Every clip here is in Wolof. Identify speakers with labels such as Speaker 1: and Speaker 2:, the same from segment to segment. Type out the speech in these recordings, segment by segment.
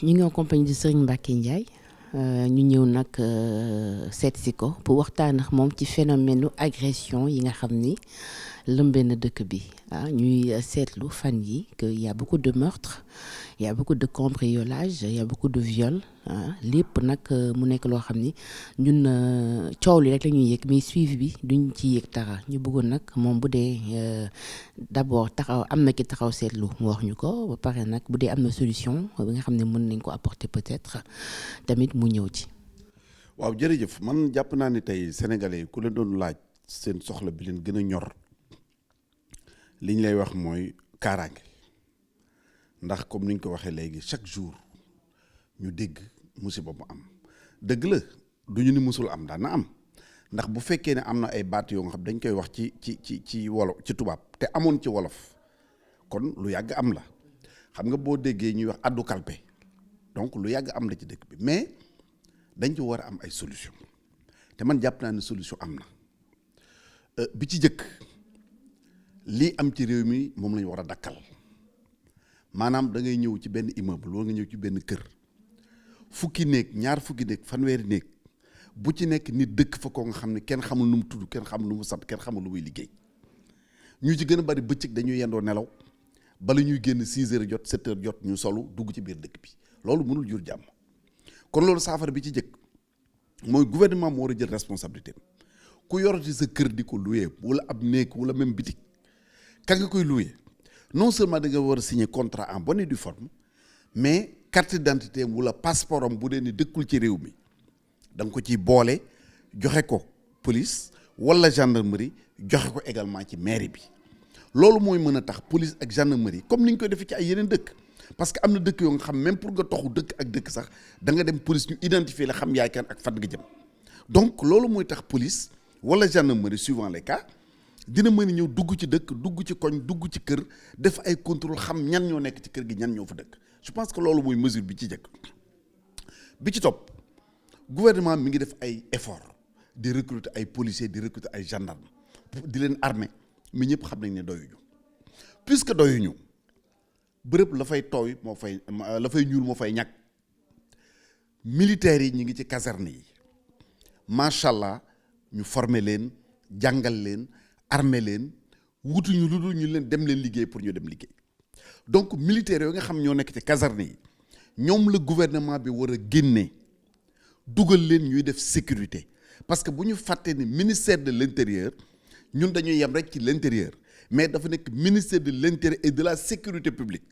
Speaker 1: ñu ngi en compagnie de Serigne Mbacké Ndiaye ñu ñëw nag seet si ko pour waxtaan ak moom ci phénomène agression yi nga xam ni lëmbee na dëkk bi ñuy seetlu fan yi que y a beaucoup de meurtres, il y a beaucoup de cambriolage, il y a beaucoup de viols lépp nag mu nekk loo xam ni ñun coow li rek la ñuy yëg mais suivi bi duñ ci yëg dara ñu bëggoon nag moom bu dee d'abord taxaw am na ki taxaw seetlu mu wax ñu ko ba pare nag bu dee am na solution bi nga xam ne mën nañ ko apporter peut-être tamit mu ñëw ci.
Speaker 2: waaw jërëjëf man jàpp naa ni tey sénégalais ku leen doon laaj seen soxla bi leen gën a ñor li ñu lay wax mooy kaaraange ndax comme ni ñu ko waxee léegi chaque jour ñu dégg musiba mu am dëgg la du ñu ni musul am daan na am ndax bu fekkee ne am na ay baat yoo nga xam dañ koy wax ci wolof ci tubaab te amoon ci wolof kon lu yàgg am la xam nga boo déggee ñuy wax addu kalpe donc lu yàgg am la ci dëkk bi mais dañ ci war a am ay solution te man jàpp naa ne solution am na bi ci jëkk lii am ci réew mi moom la ñu war a dakkal maanaam da ngay ñëw ci benn immeuble wala nga ñëw ci benn kër fukki néeg ñaar fukki néeg fanweeri néeg bu ci nekk nit dëkk fa ko nga xam ne kenn xamul nu mu tudd kenn xamul nu mu sant kenn xamul lu muy liggéey ñu ci gën a bari bëccëg dañuy yendoo nelaw bala ñuy génn 6 heures jot 7 heures jot ñu solu dugg ci biir dëkk bi loolu mënul jur jàmm kon loolu saafara bi ci jëkk mooy gouvernement moo war a jël responsabilité ku yorati sa kër di ko loué wala ab néeg wala même bitik ka nga koy loué non seulement da nga war a signer contrat en bonne et due forme mais carte d'identité am wala passeport am bu dee ni dëkkul ci réew mi da nga ko ciy boole joxe ko police wala gendarmerie joxe ko également ci mairie bi loolu mooy mën a tax police ak gendarmerie comme ni ñu koy defee ci ay yeneen dëkk parce que am na dëkk yoo nga xam même pour nga toxu dëkk ak dëkk sax da nga dem police ñu identifier la xam yaay kan ak fan nga jëm donc loolu mooy tax police wala gendarmerie suivant les cas dina mën a ñëw dugg ci dëkk dugg ci koñ dugg ci kër def ay contrôle xam ñan ñoo nekk ci kër gi ñan ñoo fa dëkk je pense que loolu mooy mesure bi ci njëkk bi ci topp gouvernement mi ngi def ay effort di recruter ay policiers di recruter ay gendarmes di leen armer mais ñëpp xam nañ ne doyuñu puisque doyuñu bërëb la fay tooy moo fay la fay ñuul moo fay ñàkk militaires yi ñu ngi ci caserne yi macha allah ñu former leen jàngal leen armer leen wutuñu lu dul ñu leen dem leen liggéey pour ñu dem liggéey donc militaires yooyu nga xam ñoo nekk ci caserne yi ñoom la gouvernement bi war a génne dugal leen ñuy def sécurité parce que bu ñu fàttee ni ministère de l'intérieur ñun dañuy yem rek ci l'intérieur mais dafa nekk ministère de l'intérieur et de la sécurité publique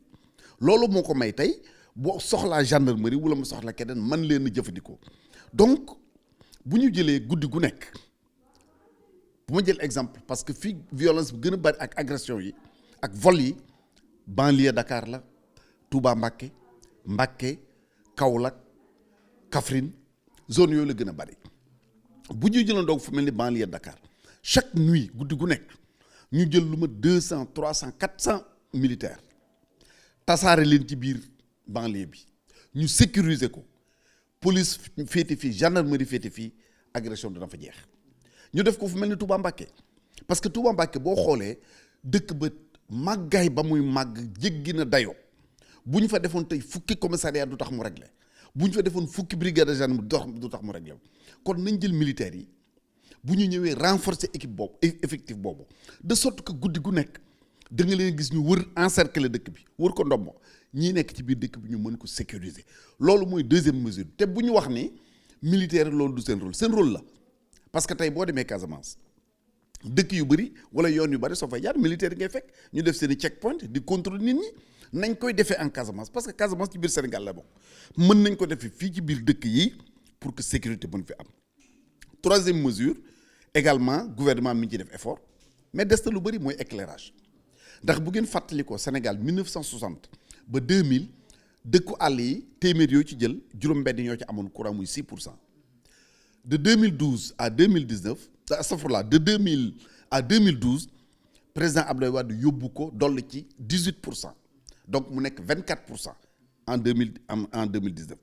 Speaker 2: loolu moo ko may tey boo soxlaa gendarmerie wala mu soxla keneen man leen a jëfandikoo donc bu ñu jëlee guddi gu nekk bu ma jël exemple parce que fii violence bi gën a bari ak agression yi ak vol yi banlieue Dakar la Touba Mbacké Kaolack Kaffrine zone yooyu la gën a bari bu ñuy jëloon donc fu mel ni banlieue Dakar chaque nuit guddi gu nekk ñu jël lu ma 200 300 400 militaires tasaare leen ci biir banlieue bi ñu sécuriser ko police féete fii gendarmerie féete fii agression dana fa jeex ñu def ko fu mel ni Touba Mbacké parce que Touba Mbacké boo xoolee dëkk ba màggaay ba muy màgg jéggi na dayoo bu ñu fa defoon tey fukki commissariat du tax mu réglé bu ñu fa defoon fukki brigade de gendarmerie du tax mu réglé kon nañ jël militaires yi bu ñu ñëwee renforcer équipe boobu effectif boobu de sorte que guddi gu nekk da nga leen gis ñu wër encercler dëkk bi wër ko ndombo ñii nekk ci biir dëkk bi ñu mën ko sécuriser loolu mooy deuxième mesure te bu ñu wax ni militaire loolu du seen rôle la parce que tey boo demee Casamance dëkk yu bëri wala yoon yu bëri soo fay jaar militaire yi ngay fekk ñu def seen i check point di contrôle nit ñi nañ koy defee en Casamance parce que Casamance ci biir Sénégal la bokk mën nañ ko defee fii ci biir dëkk yi pour que sécurité mën fi am troisième mesure également gouvernement mi ngi ci def effort mais des na lu bëri mooy éclairage ndax bu ngeen fàttali ko Sénégal 1960 ba 2000 dëkku àll yi téeméer yoo ci jël juróom-benn ñoo ci amoon courant muy 6%. De 2012 à 2019 astafurlah de 2000 à 2012 président Abdoulaye Wade yóbbu ko dolli ci 18% donc mu nekk 24% en 2019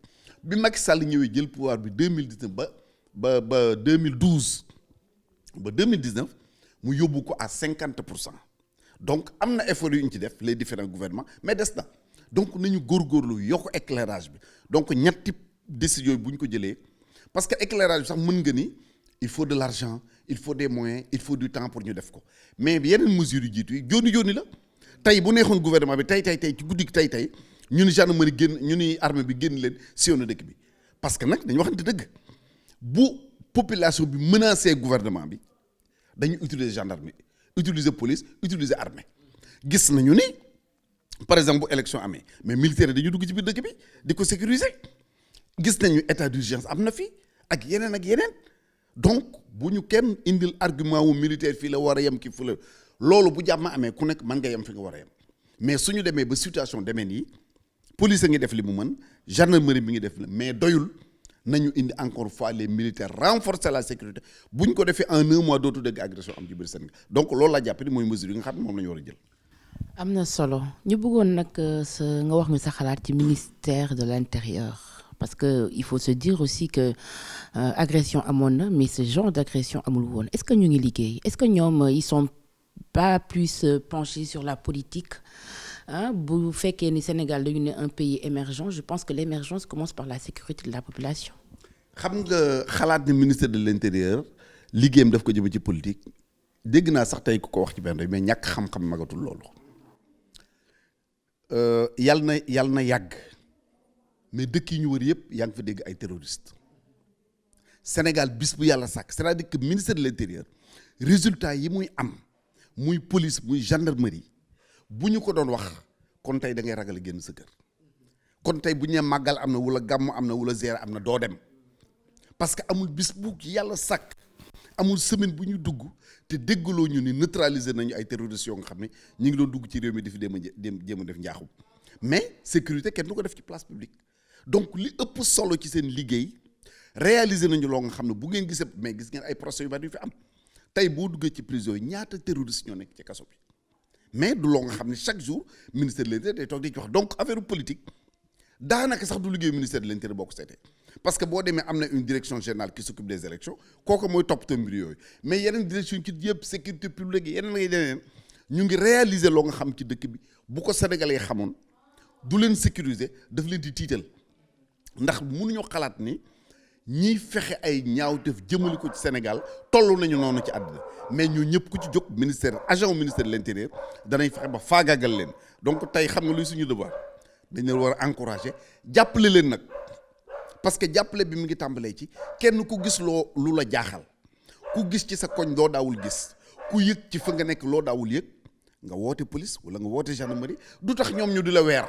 Speaker 2: bi Macky Sall ñëwee jël pouvoir bi 2019 ba 2012 ba 2019 mu yóbbu ko à 50%. Donc am na effort yu ñu ci def les différents gouvernements mais des na donc nañu góorgóorlu yokk éclairage bi donc ñetti décisions bu ñu ko jëlee parce que éclairage bi sax mën nga ni il faut de l'argent il faut des moyens il faut du temps pour ñu def ko mais yeneen mesures yu jiitu yi jooni la tey bu neexoon gouvernement bi tey ci guddi tey ñu ni gendarmerie génn ñu ni armée bi génn leen sillonné dëkk bi parce que nag dañu waxante dëgg bu population bi menacé gouvernement bi dañu utiliser gendarmerie utiliser police utiliser armée gis nañu ni par exemple bu élection amee mais militaire dañu dugg ci biir dëkk bi di ko sécuriser gis nañu état d'urgence am na fi ak yeneen donc bu ñu kenn indil argument wu militaire fii la war a yem ki fu la loolu bu jàmm amee ku nekk mën nga yem fi nga war a yem mais suñu demee ba situation demee nii police a ngi def li mu mën gendarmerie bi ngi def la mais doyul nañu indi encore fois les militaires renforcer la sécurité bu ñu ko defee en un mois dootu dégg agression am ci biir Sénégal donc loolu laa jàpp ni mooy mesure yi nga xam ne moom la ñu war a jël.
Speaker 1: am na solo ñu bëggoon nag nga wax ñu sa xalaat ci ministère de l'intérieur parce que il faut se dire aussi que agression amoon na mais ce genre d'agression amul woon est-ce que ñu ngi liggéey est-ce que ñoom ils sont pas plus penchés sur la politique bu fekkee ni Sénégal dañu ne un pays émergent je pense que l'émergence commence par la sécurité de la population.
Speaker 2: xam nga xalaat ni ministère de l'intérieur liggéeyam daf ko jëme ci politique dégg naa sax tey ku ko wax ci benn mais ñàkk xam-xam magatul loolu yàlla na yàgg mais dëkk yi ñu wër yëpp yaa ngi fa dégg ay terroristes Sénégal bis bu yàlla sàkk c'est-à-dire que ministère de l'intérieur résultat yi muy am muy police muy gendarmerie bu ñu ko doon wax kon tey da ngay ragal a génn sa kër kon tey bu ñu nee màggal am na wala gàmmu am na wala ziyaara am na doo dem parce que amul bis bu yàlla sàkk amul semaine bu ñu dugg te déggaloo ñu ni neutraliser nañu ay terroristes yoo nga xam ne ñu ngi doon dugg ci réew mi di fi jéem a def njaaxum mais sécurité kenn du ko def ci place publique donc li ëpp solo ci seen liggéey réaliser nañu loo nga xam ne bu ngeen gisee mais gis ngeen ay procès yu bari yu fi am tey boo duggee ci prison yi ñaata terroristes ñoo nekk ci kaso bi mais du loo nga xam ne chaque jour ministère de l'intérieur day toog di ci wax donc affaire politique daanaka sax du liggéey ministère de l'intérieur boo ko seetee parce que boo demee am na une direction générale qui s'occupe des élections kooku mooy toppatoo mbir yooyu mais yeneen direction ci yëpp sécurité publique yi yeneen ñu ngi réaliser loo nga xam ci dëkk bi bu ko sénégalais xamoon du leen sécuriser daf leen di tiital ndax mënuñoo xalaat ni ñiy fexe ay ñaawteef jëmale ko ci Sénégal toll nañu noonu ci àddina mais ñu ñëpp ku ci jóg agent ministère de l'intérieur danañ fexe ba faagaagal leen donc tey xam nga luy suñu devoir dañ leen war a encourager jàppale leen nag parce que jàppale bi mu ngi tàmbalee ci kenn ku gis lu la jaaxal ku gis ci sa koñ loo daawul gis ku yëg ci fa nga nekk loo daawul yëg nga woote police wala nga woote gendarmerie du tax ñoom ñu di la weer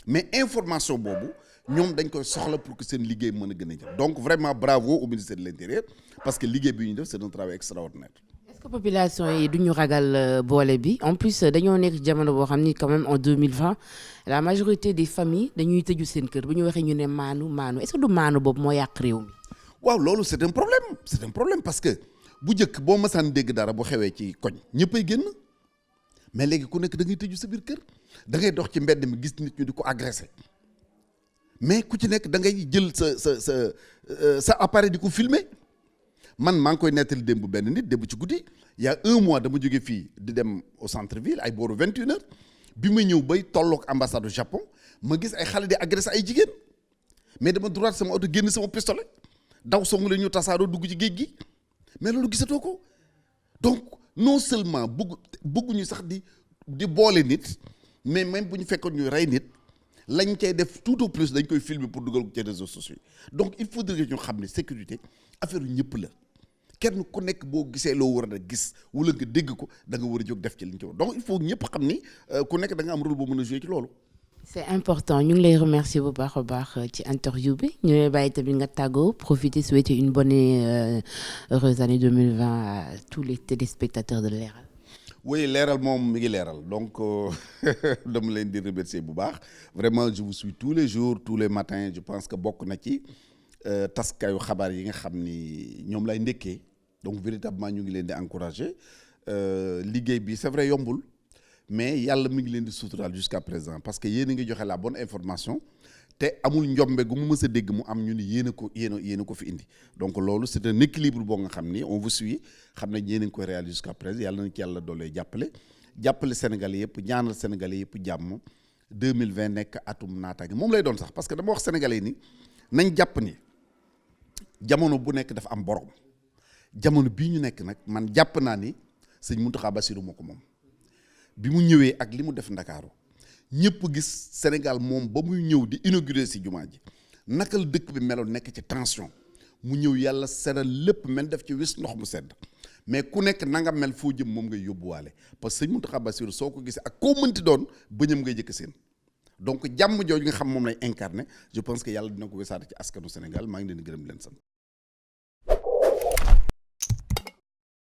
Speaker 2: mais information boobu ñoom dañ koy soxla pour que seen liggéey mën a gën a jël donc vraiment bravo au ministère de l'intérieur parce que liggéey bi ñu def c'est un travail extraordinaire.
Speaker 1: est-ce que population yi duñu ragal boole bi en plus dañoo nekk jamono boo xam ni quand même en 2020 la majorité des familles dañuy tëju seen kër bu ñu waxee ñu ne maanu est-ce que du maanu boobu moo yàq réew mi.
Speaker 2: waaw loolu c'est un problème parce que bu njëkk boo mësaan dégg dara bu xewee ci koñ ñëppay génn mais léegi ku nekk da ngay tëju sa biir kër da ngay dox ci mbedd mi gis nit ñu di ko agressé mais ku ci nekk da ngay jël sa appareil di ko filmer man maa ngi koy nettali démb benn nit démb ci guddi il y a un mois dama jóge fii di dem au centre ville ay booru 21h bi ma ñëw bay tolloog ambassade du Japon ma gis ay xale di agressé ay jigéen mais dama droit sama oto génn sama pistolet daw songu la ñu tasaaroo dugg ci géej gi mais loolu gisatoo ko donc non seulement bëgguñu sax di boole nit mais même bu ñu fekkoon ñuy rey nit lañ cay def tout au plus dañ koy filmer pour dugal ko ci réseaux sociaux donc il faudrait que ñu xam ne sécurité affaire yu ñëpp la kenn ku nekk boo gisee loo war a gis wala nga dégg ko da nga war a jóg def ci liñ ci war donc il faut ñëpp xam ni ku nekk da nga am rôle boo mën a jouer ci loolu.
Speaker 1: c'est important ñu ngi lay remercier bu baax a baax ci interview bi ñu lay bàyyi tamit nga tàggoo profiter souhaiter une bonne et heureuse année 2020 à tous les téléspectateurs de Leral.
Speaker 2: oui Leral moom mi ngi leeral donc dama leen di remercier bu baax vraiment je vous suis tous les jours tous les matins je pense que bokk na ci taskaayu xabaar yi nga xam ni ñoom lay ndekkee donc véritablement ñu ngi leen di encourager liggéey bi c'est vrai yombul mais yàlla mi ngi leen di suturaal jusqu'à présent parce que yéen a ngi joxe la bonne information te amul njombe gu mu mës a dégg mu am ñu ni yéen a ko fi indi donc loolu c'est un équilibre boo nga xam ni on vous suit xam nañ yéen a ngi koy réaliser jusqu'à présent yàlla na ci yàlla doolee jàppale Sénégalais yëpp ñaanal Sénégalais yëpp jàmm 2020 nekk atum naataange moom lay doon sax parce que dama wax sénégalais ni nañ jàpp ni jamono bu nekk dafa am borom jamono bii ñu nekk nag man jàpp naa ni sëñ Mountakha Bassirou moo ko moom bi mu ñëwee ak li mu def Ndakaaru ñëpp gis Sénégal moom ba muy ñëw di inaugurer si jumaa ji naka la dëkk bi meloon nekk ci tension mu ñëw yàlla seral lépp mel def ci wis ndox mu sedd mais ku nekk nanga mel foo jëm moom ngay yóbbuwaale parce que sëñ Mountakha Bassirou soo ko gisee ak koo mënti doon bëñam ngay jëkk seen donc jàmm jooju nga xam moom lay incarné je pense que yàlla dina ko wesaate ci askanu Sénégal maa ngi leen di gërëm di leen sant